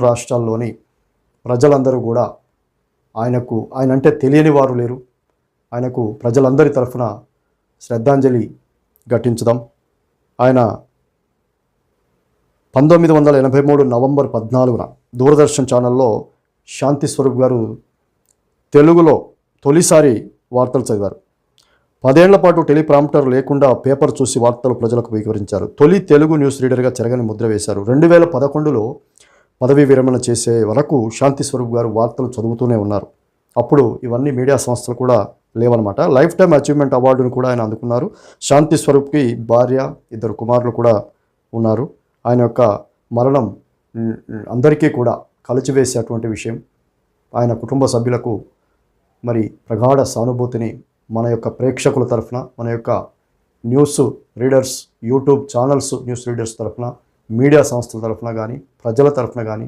రాష్ట్రాల్లోని ప్రజలందరూ కూడా ఆయనంటే తెలియని వారు లేరు. ఆయనకు ప్రజలందరి తరఫున శ్రద్ధాంజలి ఘటించుదాం. ఆయన 1983 నవంబర్ 14న దూరదర్శన్ ఛానల్లో శాంతి స్వరూప్ గారు తెలుగులో తొలిసారి వార్తలు చదివారు. 10 ఏళ్ల పాటు టెలిప్రాంప్టర్ లేకుండా పేపర్ చూసి వార్తలు ప్రజలకు వివరించారు. తొలి తెలుగు న్యూస్ రీడర్గా చెరగని ముద్ర వేశారు. 2011లో పదవీ విరమణ చేసే వరకు శాంతి స్వరూప్ గారు వార్తలు చదువుతూనే ఉన్నారు. అప్పుడు ఇవన్నీ మీడియా సంస్థలు కూడా లేవన్నమాట. లైఫ్ టైమ్ అచీవ్మెంట్ అవార్డును కూడా ఆయన అందుకున్నారు. శాంతి స్వరూప్కి భార్య, 2 కుమారులు కూడా ఉన్నారు. ఆయన యొక్క మరణం అందరికీ కూడా కలిచివేసేటువంటి విషయం. ఆయన కుటుంబ సభ్యులకు మరి ప్రగాఢ సానుభూతిని మన యొక్క ప్రేక్షకుల తరఫున, మన యొక్క news readers, YouTube channels news readers తరఫున, మీడియా సంస్థల తరఫున కానీ, ప్రజల తరఫున కానీ